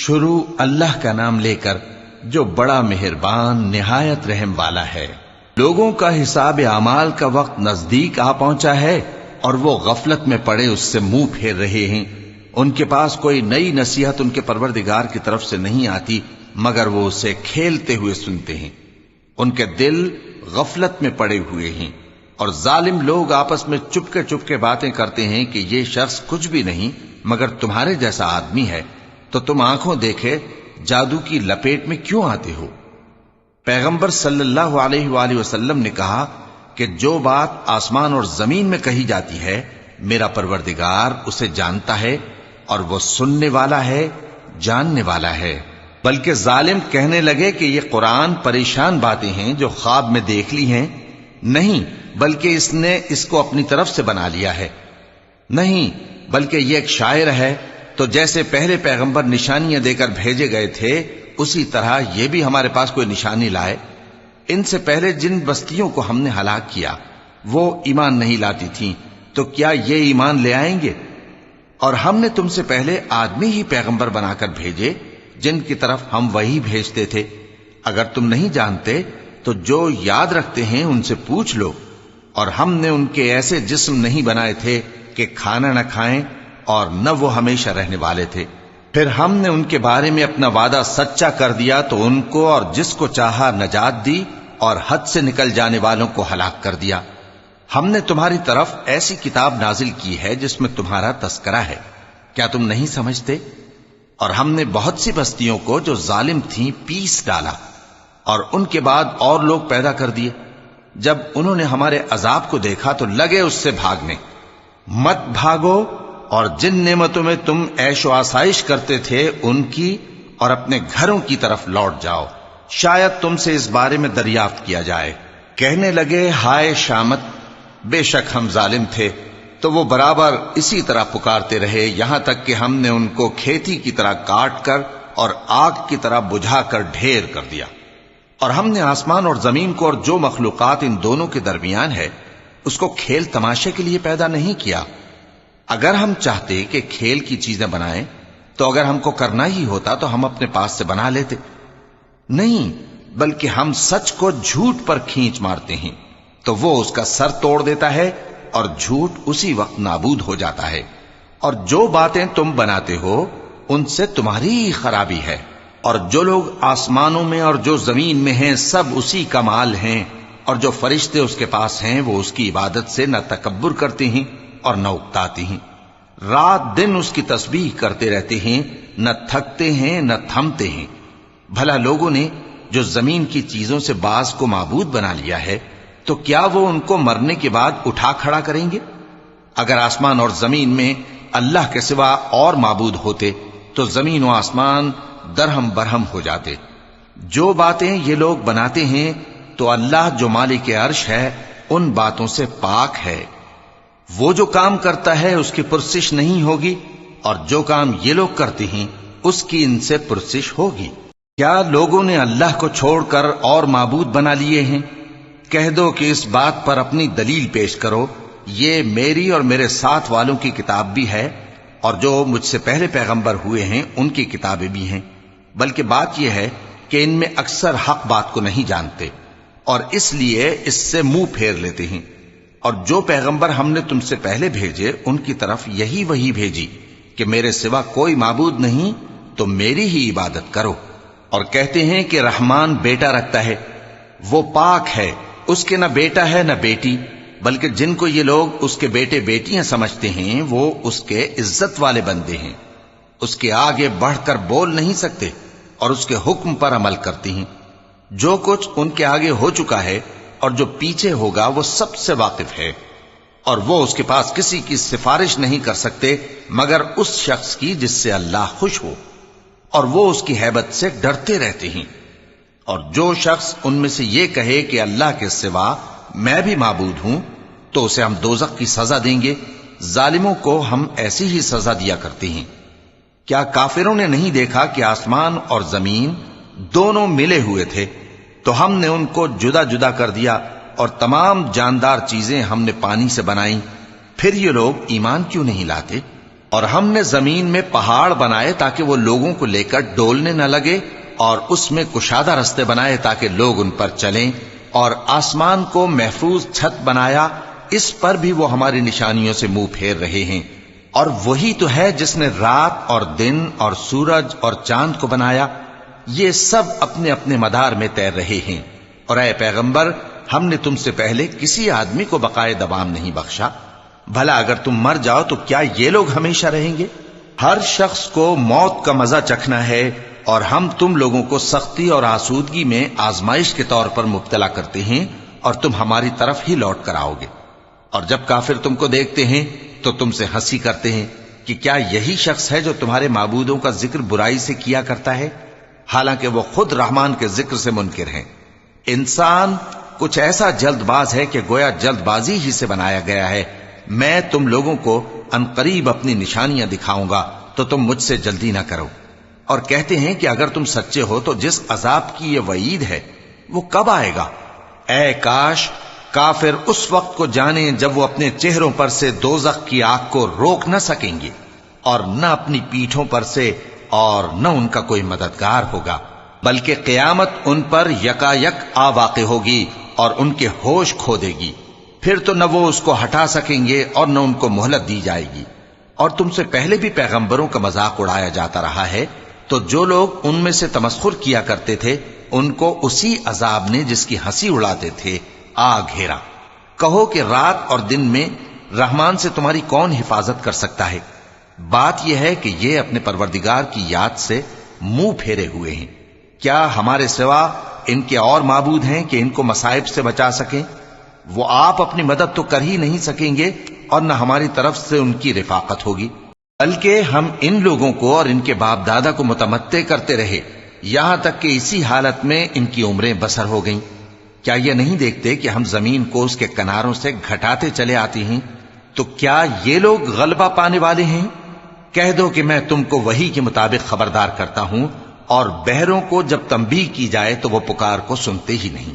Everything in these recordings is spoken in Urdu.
شروع اللہ کا نام لے کر جو بڑا مہربان نہایت رحم والا ہے۔ لوگوں کا حساب اعمال کا وقت نزدیک آ پہنچا ہے اور وہ غفلت میں پڑے اس سے منہ پھیر رہے ہیں۔ ان کے پاس کوئی نئی نصیحت ان کے پروردگار کی طرف سے نہیں آتی مگر وہ اسے کھیلتے ہوئے سنتے ہیں۔ ان کے دل غفلت میں پڑے ہوئے ہیں اور ظالم لوگ آپس میں چپکے باتیں کرتے ہیں کہ یہ شخص کچھ بھی نہیں مگر تمہارے جیسا آدمی ہے، تو تم آنکھوں دیکھے جادو کی لپیٹ میں کیوں آتے ہو؟ پیغمبر صلی اللہ علیہ وآلہ وسلم نے کہا کہ جو بات آسمان اور زمین میں کہی جاتی ہے میرا پروردگار اسے جانتا ہے اور وہ سننے والا ہے، جاننے والا ہے۔ بلکہ ظالم کہنے لگے کہ یہ قرآن پریشان باتیں ہیں جو خواب میں دیکھ لی ہیں، نہیں بلکہ اس نے اس کو اپنی طرف سے بنا لیا ہے، نہیں بلکہ یہ ایک شاعر ہے۔ تو جیسے پہلے پیغمبر نشانیاں دے کر بھیجے گئے تھے اسی طرح یہ بھی ہمارے پاس کوئی نشانی لائے۔ ان سے پہلے جن بستیوں کو ہم نے ہلاک کیا وہ ایمان نہیں لاتی تھیں، تو کیا یہ ایمان لے آئیں گے؟ اور ہم نے تم سے پہلے آدمی ہی پیغمبر بنا کر بھیجے جن کی طرف ہم وہی بھیجتے تھے۔ اگر تم نہیں جانتے تو جو یاد رکھتے ہیں ان سے پوچھ لو۔ اور ہم نے ان کے ایسے جسم نہیں بنائے تھے کہ کھانا نہ کھائیں اور نہ وہ ہمیشہ رہنے والے تھے۔ پھر ہم نے ان کے بارے میں اپنا وعدہ سچا کر دیا تو ان کو اور جس کو چاہا نجات دی اور حد سے نکل جانے والوں کو ہلاک کر دیا۔ ہم نے تمہاری طرف ایسی کتاب نازل کی ہے جس میں تمہارا تذکرہ ہے، کیا تم نہیں سمجھتے؟ اور ہم نے بہت سی بستیوں کو جو ظالم تھیں پیس ڈالا اور ان کے بعد اور لوگ پیدا کر دیے۔ جب انہوں نے ہمارے عذاب کو دیکھا تو لگے اس سے بھاگنے۔ مت بھاگو اور جن نعمتوں میں تم عیش و آسائش کرتے تھے ان کی اور اپنے گھروں کی طرف لوٹ جاؤ، شاید تم سے اس بارے میں دریافت کیا جائے۔ کہنے لگے ہائے شامت، بے شک ہم ظالم تھے، تو وہ برابر اسی طرح پکارتے رہے یہاں تک کہ ہم نے ان کو کھیتی کی طرح کاٹ کر اور آگ کی طرح بجھا کر ڈھیر کر دیا۔ اور ہم نے آسمان اور زمین کو اور جو مخلوقات ان دونوں کے درمیان ہے اس کو کھیل تماشے کے لیے پیدا نہیں کیا۔ اگر ہم چاہتے کہ کھیل کی چیزیں بنائیں تو اگر ہم کو کرنا ہی ہوتا تو ہم اپنے پاس سے بنا لیتے، نہیں بلکہ ہم سچ کو جھوٹ پر کھینچ مارتے ہیں تو وہ اس کا سر توڑ دیتا ہے اور جھوٹ اسی وقت نابود ہو جاتا ہے۔ اور جو باتیں تم بناتے ہو ان سے تمہاری ہی خرابی ہے۔ اور جو لوگ آسمانوں میں اور جو زمین میں ہیں سب اسی کا مال ہیں، اور جو فرشتے اس کے پاس ہیں وہ اس کی عبادت سے نہ تکبر کرتے ہیں اور نہ اکتاتے ہیں، رات دن اس کی تسبیح کرتے رہتے ہیں، نہ تھکتے ہیں نہ تھمتے ہیں۔ بھلا لوگوں نے جو زمین کی چیزوں سے بعض کو معبود بنا لیا ہے تو کیا وہ ان کو مرنے کے بعد اٹھا کھڑا کریں گے؟ اگر آسمان اور زمین میں اللہ کے سوا اور معبود ہوتے تو زمین و آسمان درہم برہم ہو جاتے۔ جو باتیں یہ لوگ بناتے ہیں تو اللہ جو مالک عرش ہے ان باتوں سے پاک ہے۔ وہ جو کام کرتا ہے اس کی پرسش نہیں ہوگی، اور جو کام یہ لوگ کرتے ہیں اس کی ان سے پرسش ہوگی۔ کیا لوگوں نے اللہ کو چھوڑ کر اور معبود بنا لیے ہیں؟ کہہ دو کہ اس بات پر اپنی دلیل پیش کرو، یہ میری اور میرے ساتھ والوں کی کتاب بھی ہے اور جو مجھ سے پہلے پیغمبر ہوئے ہیں ان کی کتابیں بھی ہیں۔ بلکہ بات یہ ہے کہ ان میں اکثر حق بات کو نہیں جانتے اور اس لیے اس سے منہ پھیر لیتے ہیں۔ اور جو پیغمبر ہم نے تم سے پہلے بھیجے ان کی طرف یہی وحی بھیجی کہ میرے سوا کوئی معبود نہیں تو میری ہی عبادت کرو۔ اور کہتے ہیں کہ رحمان بیٹا رکھتا ہے، وہ پاک ہے، اس کے نہ بیٹا ہے نہ بیٹی، بلکہ جن کو یہ لوگ اس کے بیٹے بیٹیاں سمجھتے ہیں وہ اس کے عزت والے بندے ہیں، اس کے آگے بڑھ کر بول نہیں سکتے اور اس کے حکم پر عمل کرتے ہیں۔ جو کچھ ان کے آگے ہو چکا ہے اور جو پیچھے ہوگا وہ سب سے واقف ہے، اور وہ اس کے پاس کسی کی سفارش نہیں کر سکتے مگر اس شخص کی جس سے اللہ خوش ہو، اور وہ اس کی ہیبت سے ڈرتے رہتے ہیں۔ اور جو شخص ان میں سے یہ کہے کہ اللہ کے سوا میں بھی معبود ہوں تو اسے ہم دوزخ کی سزا دیں گے، ظالموں کو ہم ایسی ہی سزا دیا کرتے ہیں۔ کیا کافروں نے نہیں دیکھا کہ آسمان اور زمین دونوں ملے ہوئے تھے تو ہم نے ان کو جدا جدا کر دیا اور تمام جاندار چیزیں ہم نے پانی سے بنائیں، پھر یہ لوگ ایمان کیوں نہیں لاتے؟ اور ہم نے زمین میں پہاڑ بنائے تاکہ وہ لوگوں کو لے کر ڈولنے نہ لگے، اور اس میں کشادہ رستے بنائے تاکہ لوگ ان پر چلیں، اور آسمان کو محفوظ چھت بنایا، اس پر بھی وہ ہماری نشانیوں سے منہ پھیر رہے ہیں۔ اور وہی تو ہے جس نے رات اور دن اور سورج اور چاند کو بنایا، یہ سب اپنے اپنے مدار میں تیر رہے ہیں۔ اور اے پیغمبر، ہم نے تم سے پہلے کسی آدمی کو بقائے دوام نہیں بخشا، بھلا اگر تم مر جاؤ تو کیا یہ لوگ ہمیشہ رہیں گے؟ ہر شخص کو موت کا مزہ چکھنا ہے، اور ہم تم لوگوں کو سختی اور آسودگی میں آزمائش کے طور پر مبتلا کرتے ہیں، اور تم ہماری طرف ہی لوٹ کر آؤ گے۔ اور جب کافر تم کو دیکھتے ہیں تو تم سے ہنسی کرتے ہیں کہ کیا یہی شخص ہے جو تمہارے معبودوں کا ذکر برائی سے کیا کرتا ہے، حالانکہ وہ خود رحمان کے ذکر سے منکر ہیں۔ انسان کچھ ایسا جلد باز ہے کہ گویا جلد بازی ہی سے بنایا گیا ہے۔ میں تم لوگوں کو عنقریب اپنی نشانیاں دکھاؤں گا تو تم مجھ سے جلدی نہ کرو۔ اور کہتے ہیں کہ اگر تم سچے ہو تو جس عذاب کی یہ وعید ہے وہ کب آئے گا؟ اے کاش کافر اس وقت کو جانیں جب وہ اپنے چہروں پر سے دوزخ کی آگ کو روک نہ سکیں گے، اور نہ اپنی پیٹھوں پر سے، اور نہ ان کا کوئی مددگار ہوگا، بلکہ قیامت ان پر یکا یک آ واقع ہوگی اور ان کے ہوش کھو دے گی۔ پھر تو نہ وہ اس کو ہٹا سکیں گے اور نہ ان کو مہلت دی جائے گی۔ اور تم سے پہلے بھی پیغمبروں کا مذاق اڑایا جاتا رہا ہے، تو جو لوگ ان میں سے تمسخر کیا کرتے تھے ان کو اسی عذاب نے جس کی ہنسی اڑاتے تھے آ گھیرا۔ کہو کہ رات اور دن میں رحمان سے تمہاری کون حفاظت کر سکتا ہے؟ بات یہ ہے کہ یہ اپنے پروردگار کی یاد سے منہ پھیرے ہوئے ہیں۔ کیا ہمارے سوا ان کے اور معبود ہیں کہ ان کو مصائب سے بچا سکیں؟ وہ آپ اپنی مدد تو کر ہی نہیں سکیں گے، اور نہ ہماری طرف سے ان کی رفاقت ہوگی، بلکہ ہم ان لوگوں کو اور ان کے باپ دادا کو متمتع کرتے رہے، یہاں تک کہ اسی حالت میں ان کی عمریں بسر ہو گئیں۔ کیا یہ نہیں دیکھتے کہ ہم زمین کو اس کے کناروں سے گھٹاتے چلے آتے ہیں؟ تو کیا یہ لوگ غلبہ پانے والے ہیں؟ کہہ دو کہ میں تم کو وحی کے مطابق خبردار کرتا ہوں، اور بہروں کو جب تنبیہ کی جائے تو وہ پکار کو سنتے ہی نہیں۔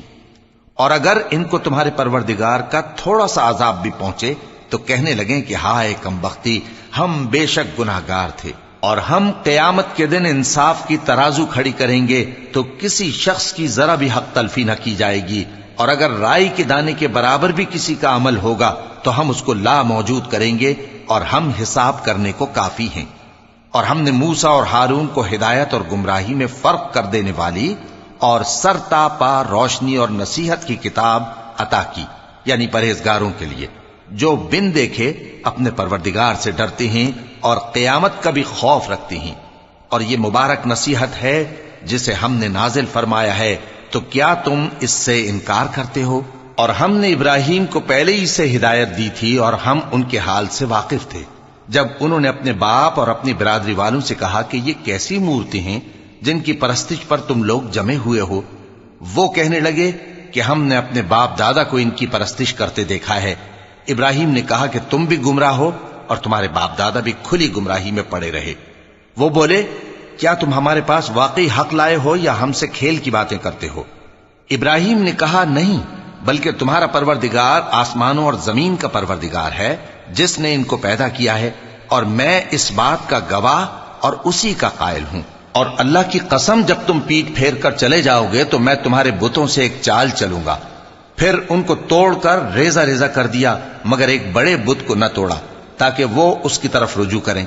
اور اگر ان کو تمہارے پروردگار کا تھوڑا سا عذاب بھی پہنچے تو کہنے لگیں کہ ہائے کمبختی، ہم بے شک گناہگار تھے۔ اور ہم قیامت کے دن انصاف کی ترازو کھڑی کریں گے تو کسی شخص کی ذرا بھی حق تلفی نہ کی جائے گی، اور اگر رائی کے دانے کے برابر بھی کسی کا عمل ہوگا تو ہم اس کو لا موجود کریں گے، اور ہم حساب کرنے کو کافی ہیں۔ اور ہم نے موسیٰ اور ہارون کو ہدایت اور گمراہی میں فرق کر دینے والی اور سر تا پا روشنی اور نصیحت کی کتاب عطا کی، یعنی پرہیزگاروں کے لیے جو بن دیکھے اپنے پروردگار سے ڈرتے ہیں اور قیامت کا بھی خوف رکھتے ہیں۔ اور یہ مبارک نصیحت ہے جسے ہم نے نازل فرمایا ہے، تو کیا تم اس سے انکار کرتے ہو؟ اور ہم نے ابراہیم کو پہلے ہی سے ہدایت دی تھی، اور ہم ان کے حال سے واقف تھے جب انہوں نے اپنے باپ اور اپنی برادری والوں سے کہا کہ یہ کیسی مورتی ہیں جن کی پرستش پر تم لوگ جمے ہوئے ہو۔ وہ کہنے لگے کہ ہم نے اپنے باپ دادا کو ان کی پرستش کرتے دیکھا ہے۔ ابراہیم نے کہا کہ تم بھی گمراہ ہو اور تمہارے باپ دادا بھی کھلی گمراہی میں پڑے رہے۔ وہ بولے کیا تم ہمارے پاس واقعی حق لائے ہو یا ہم سے کھیل کی باتیں کرتے ہو؟ ابراہیم نے کہا نہیں، بلکہ تمہارا پروردگار آسمانوں اور زمین کا پروردگار ہے جس نے ان کو پیدا کیا ہے، اور میں اس بات کا گواہ اور اسی کا قائل ہوں۔ اور اللہ کی قسم جب تم پیٹ پھیر کر چلے جاؤ گے تو میں تمہارے بتوں سے ایک چال چلوں گا۔ پھر ان کو توڑ کر ریزہ ریزہ کر دیا، مگر ایک بڑے بت کو نہ توڑا تاکہ وہ اس کی طرف رجوع کریں۔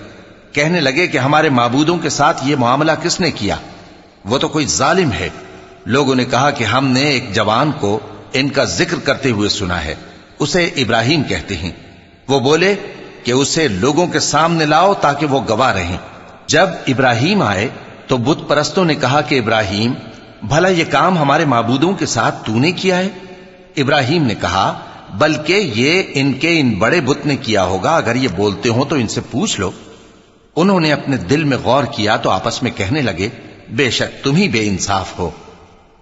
کہنے لگے کہ ہمارے معبودوں کے ساتھ یہ معاملہ کس نے کیا؟ وہ تو کوئی ظالم ہے۔ لوگوں نے کہا کہ ہم نے ایک جوان کو ان کا ذکر کرتے ہوئے سنا ہے، اسے ابراہیم کہتے ہیں۔ وہ بولے کہ اسے لوگوں کے سامنے لاؤ تاکہ وہ گواہ رہیں۔ جب ابراہیم آئے تو بت پرستوں نے کہا کہ ابراہیم، بھلا یہ کام ہمارے معبودوں کے ساتھ تو نے کیا ہے؟ ابراہیم نے کہا بلکہ یہ ان بڑے بت نے کیا ہوگا، اگر یہ بولتے ہوں تو ان سے پوچھ لو۔ انہوں نے اپنے دل میں غور کیا تو آپس میں کہنے لگے بے شک تم ہی بے انصاف ہو۔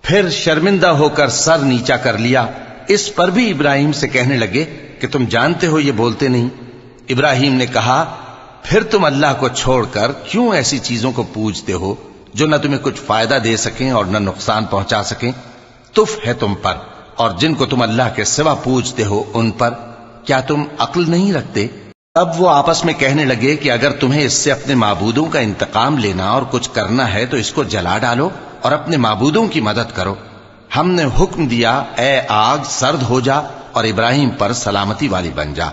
پھر شرمندہ ہو کر سر نیچا کر لیا۔ اس پر بھی ابراہیم سے کہنے لگے کہ تم جانتے ہو یہ بولتے نہیں۔ ابراہیم نے کہا پھر تم اللہ کو چھوڑ کر کیوں ایسی چیزوں کو پوجتے ہو جو نہ تمہیں کچھ فائدہ دے سکیں اور نہ نقصان پہنچا سکیں؟ تف ہے تم پر اور جن کو تم اللہ کے سوا پوجتے ہو ان پر، کیا تم عقل نہیں رکھتے؟ اب وہ آپس میں کہنے لگے کہ اگر تمہیں اس سے اپنے معبودوں کا انتقام لینا اور کچھ کرنا ہے تو اس کو جلا ڈالو اور اپنے معبودوں کی مدد کرو۔ ہم نے حکم دیا اے آگ سرد ہو جا اور ابراہیم پر سلامتی والی بن جا۔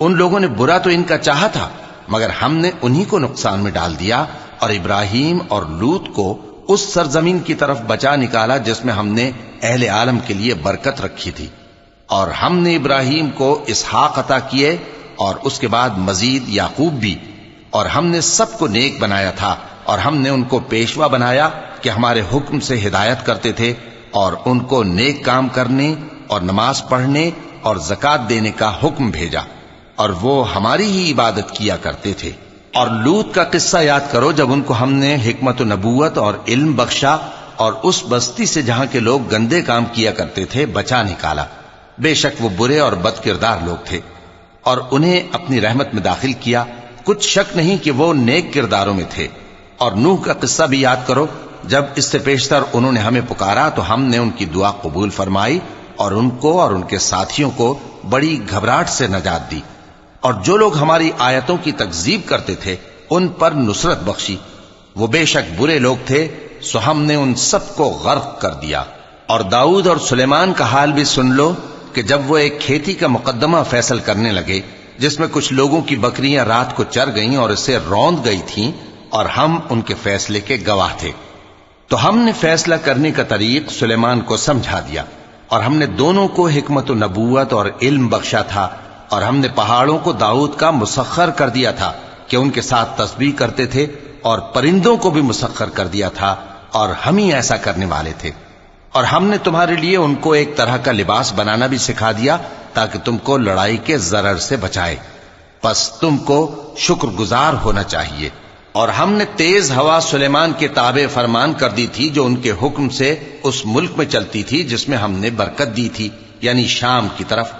ان لوگوں نے برا تو ان کا چاہا تھا، مگر ہم نے انہی کو نقصان میں ڈال دیا اور ابراہیم اور لوط کو اس سرزمین کی طرف بچا نکالا جس میں ہم نے اہل عالم کے لیے برکت رکھی تھی۔ اور ہم نے ابراہیم کو اسحاق عطا کیے اور اس کے بعد مزید یعقوب بھی، اور ہم نے سب کو نیک بنایا تھا، اور ہم نے ان کو پیشوا بنایا کہ ہمارے حکم سے ہدایت کرتے تھے، اور ان کو نیک کام کرنے اور نماز پڑھنے اور زکوٰۃ دینے کا حکم بھیجا، اور وہ ہماری ہی عبادت کیا کرتے تھے۔ اور لوط کا قصہ یاد کرو جب ان کو ہم نے حکمت و نبوت اور علم بخشا اور اس بستی سے جہاں کے لوگ گندے کام کیا کرتے تھے بچا نکالا۔ بے شک وہ برے اور بد کردار لوگ تھے، اور انہیں اپنی رحمت میں داخل کیا، کچھ شک نہیں کہ وہ نیک کرداروں میں تھے۔ اور نوح کا قصہ بھی یاد کرو جب اس سے پیشتر انہوں نے ہمیں پکارا تو ہم نے ان کی دعا قبول فرمائی اور ان کو اور ان کے ساتھیوں کو بڑی گھبراہٹ سے نجات دی، اور جو لوگ ہماری آیتوں کی تکذیب کرتے تھے ان پر نصرت بخشی۔ وہ بے شک برے لوگ تھے، سو ہم نے ان سب کو غرق کر دیا۔ اور داؤد اور سلیمان کا حال بھی سن لو کہ جب وہ ایک کھیتی کا مقدمہ فیصل کرنے لگے جس میں کچھ لوگوں کی بکریاں رات کو چر گئیں اور اسے روند گئی تھیں، اور ہم ان کے فیصلے کے گواہ تھے، تو ہم نے فیصلہ کرنے کا طریق سلیمان کو سمجھا دیا، اور ہم نے دونوں کو حکمت و نبوت اور علم بخشا تھا، اور ہم نے پہاڑوں کو داؤد کا مسخر کر دیا تھا کہ ان کے ساتھ تسبیح کرتے تھے، اور پرندوں کو بھی مسخر کر دیا تھا، اور ہم ہی ایسا کرنے والے تھے۔ اور ہم نے تمہارے لیے ان کو ایک طرح کا لباس بنانا بھی سکھا دیا تاکہ تم کو لڑائی کے ضرر سے بچائے، پس تم کو شکر گزار ہونا چاہیے۔ اور ہم نے تیز ہوا سلیمان کے تابع فرمان کر دی تھی جو ان کے حکم سے اس ملک میں چلتی تھی جس میں ہم نے برکت دی تھی، یعنی شام کی طرف،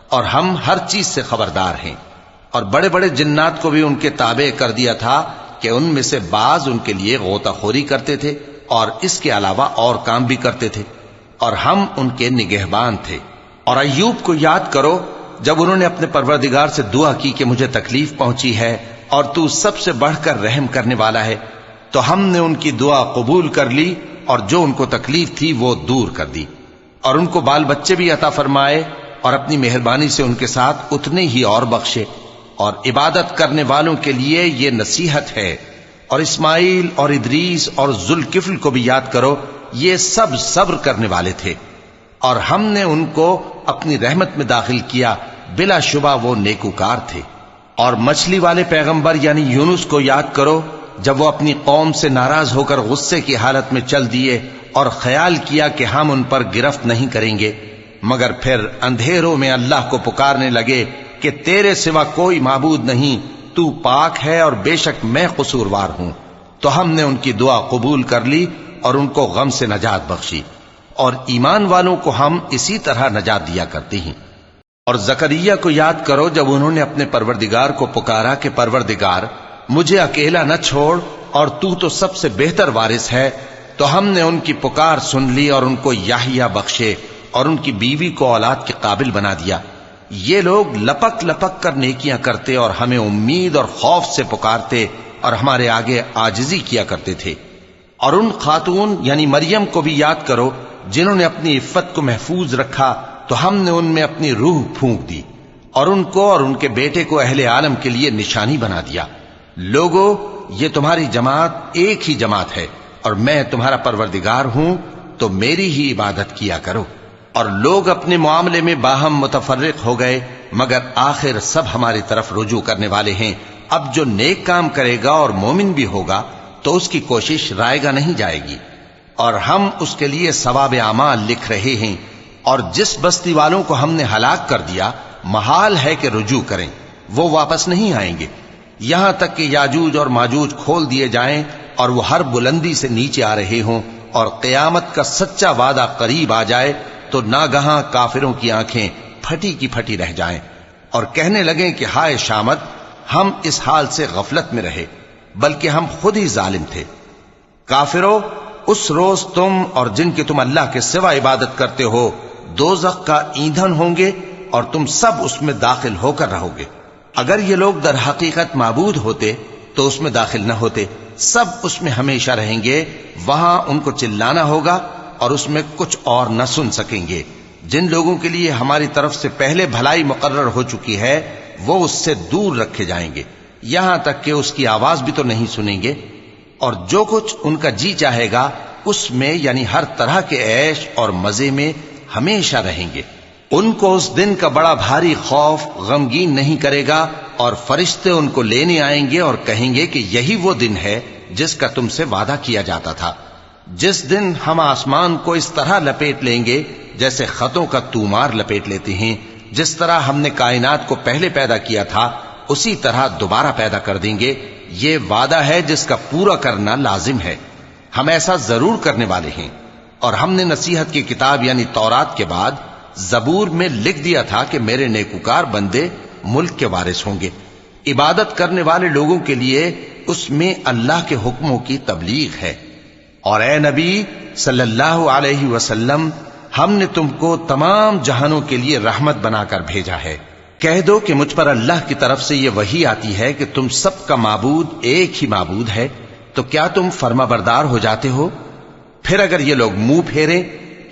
اور ہم ہر چیز سے خبردار ہیں۔ اور بڑے بڑے جنات کو بھی ان کے تابع کر دیا تھا کہ ان میں سے بعض ان کے لیے غوطہ خوری کرتے تھے اور اس کے علاوہ اور کام بھی کرتے تھے، اور ہم ان کے نگہبان تھے۔ اور ایوب کو یاد کرو جب انہوں نے اپنے پروردگار سے دعا کی کہ مجھے تکلیف پہنچی ہے اور تو سب سے بڑھ کر رحم کرنے والا ہے، تو ہم نے ان کی دعا قبول کر لی اور جو ان کو تکلیف تھی وہ دور کر دی، اور ان کو بال بچے بھی عطا فرمائے، اور اپنی مہربانی سے ان کے ساتھ اتنے ہی اور بخشے۔ اور عبادت کرنے والوں کے لیے یہ نصیحت ہے۔ اور اسماعیل اور ادریس اور ذوالکفل کو بھی یاد کرو، یہ سب صبر کرنے والے تھے، اور ہم نے ان کو اپنی رحمت میں داخل کیا، بلا شبہ وہ نیکوکار تھے۔ اور مچھلی والے پیغمبر یعنی یونس کو یاد کرو جب وہ اپنی قوم سے ناراض ہو کر غصے کی حالت میں چل دیے اور خیال کیا کہ ہم ان پر گرفت نہیں کریں گے، مگر پھر اندھیروں میں اللہ کو پکارنے لگے کہ تیرے سوا کوئی معبود نہیں، تو پاک ہے اور بے شک میں قصوروار ہوں، تو ہم نے ان کی دعا قبول کر لی اور ان کو غم سے نجات بخشی، اور ایمان والوں کو ہم اسی طرح نجات دیا کرتے ہیں۔ اور زکریا کو یاد کرو جب انہوں نے اپنے پروردگار کو پکارا کہ پروردگار مجھے اکیلا نہ چھوڑ اور تو سب سے بہتر وارث ہے، تو ہم نے ان کی پکار سن لی اور ان کو یحییٰ بخشے اور ان کی بیوی کو اولاد کے قابل بنا دیا۔ یہ لوگ لپک لپک کر نیکیاں کرتے اور ہمیں امید اور خوف سے پکارتے اور ہمارے آگے عاجزی کیا کرتے تھے۔ اور ان خاتون یعنی مریم کو بھی یاد کرو جنہوں نے اپنی عفت کو محفوظ رکھا، تو ہم نے ان میں اپنی روح پھونک دی اور ان کو اور ان کے بیٹے کو اہل عالم کے لیے نشانی بنا دیا۔ لوگو، یہ تمہاری جماعت ایک ہی جماعت ہے اور میں تمہارا پروردگار ہوں، تو میری ہی عبادت کیا کرو۔ اور لوگ اپنے معاملے میں باہم متفرق ہو گئے، مگر آخر سب ہماری طرف رجوع کرنے والے ہیں۔ اب جو نیک کام کرے گا اور مومن بھی ہوگا تو اس کی کوشش رائے گا نہیں جائے گی، اور ہم اس کے لیے ثواب اعمال لکھ رہے ہیں۔ اور جس بستی والوں کو ہم نے ہلاک کر دیا، محال ہے کہ رجوع کریں، وہ واپس نہیں آئیں گے، یہاں تک کہ یاجوج اور ماجوج کھول دیے جائیں اور وہ ہر بلندی سے نیچے آ رہے ہوں، اور قیامت کا سچا وعدہ قریب آ جائے تو ناگہاں کافروں کی آنکھیں پھٹی کی پھٹی رہ جائیں اور کہنے لگیں کہ ہائے شامت، ہم اس حال سے غفلت میں رہے، بلکہ ہم خود ہی ظالم تھے۔ کافرو، اس روز تم اور جن کی تم اللہ کے سوا عبادت کرتے ہو دوزخ کا ایندھن ہوں گے، اور تم سب اس میں داخل ہو کر رہو گے۔ اگر یہ لوگ در حقیقت معبود ہوتے تو اس میں داخل نہ ہوتے، سب اس میں ہمیشہ رہیں گے، وہاں ان کو چلانا ہوگا اور اس میں کچھ اور نہ سن سکیں گے۔ جن لوگوں کے لیے ہماری طرف سے پہلے بھلائی مقرر ہو چکی ہے وہ اس سے دور رکھے جائیں گے، یہاں تک کہ اس کی آواز بھی تو نہیں سنیں گے، اور جو کچھ ان کا جی چاہے گا اس میں یعنی ہر طرح کے عیش اور مزے میں ہمیشہ رہیں گے۔ ان کو اس دن کا بڑا بھاری خوف غمگین نہیں کرے گا، اور فرشتے ان کو لینے آئیں گے اور کہیں گے کہ یہی وہ دن ہے جس کا تم سے وعدہ کیا جاتا تھا، جس دن ہم آسمان کو اس طرح لپیٹ لیں گے جیسے خطوں کا تومار لپیٹ لیتے ہیں، جس طرح ہم نے کائنات کو پہلے پیدا کیا تھا اسی طرح دوبارہ پیدا کر دیں گے۔ یہ وعدہ ہے جس کا پورا کرنا لازم ہے، ہم ایسا ضرور کرنے والے ہیں۔ اور ہم نے نصیحت کی کتاب یعنی تورات کے بعد زبور میں لکھ دیا تھا کہ میرے نیکوکار بندے ملک کے وارث ہوں گے۔ عبادت کرنے والے لوگوں کے لیے اس میں اللہ کے حکموں کی تبلیغ ہے۔ اور اے نبی صلی اللہ علیہ وسلم، ہم نے تم کو تمام جہانوں کے لیے رحمت بنا کر بھیجا ہے۔ کہہ دو کہ مجھ پر اللہ کی طرف سے یہ وحی آتی ہے کہ تم سب کا معبود ایک ہی معبود ہے، تو کیا تم فرما بردار ہو جاتے ہو؟ پھر اگر یہ لوگ منہ پھیریں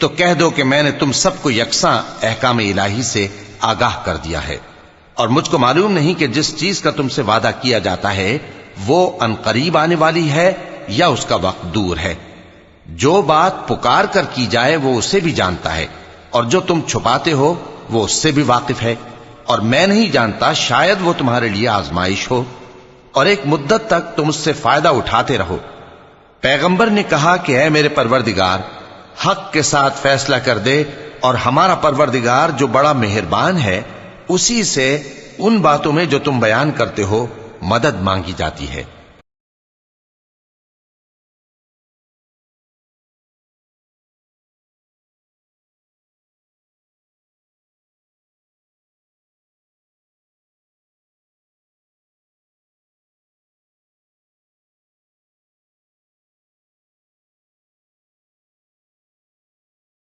تو کہہ دو کہ میں نے تم سب کو یکساں احکام الہی سے آگاہ کر دیا ہے، اور مجھ کو معلوم نہیں کہ جس چیز کا تم سے وعدہ کیا جاتا ہے وہ ان قریب آنے والی ہے یا اس کا وقت دور ہے۔ جو بات پکار کر کی جائے وہ اسے بھی جانتا ہے، اور جو تم چھپاتے ہو وہ اس سے بھی واقف ہے، اور میں نہیں جانتا شاید وہ تمہارے لیے آزمائش ہو، اور ایک مدت تک تم اس سے فائدہ اٹھاتے رہو۔ پیغمبر نے کہا کہ اے میرے پروردگار، حق کے ساتھ فیصلہ کر دے، اور ہمارا پروردگار جو بڑا مہربان ہے اسی سے ان باتوں میں جو تم بیان کرتے ہو مدد مانگی جاتی ہے۔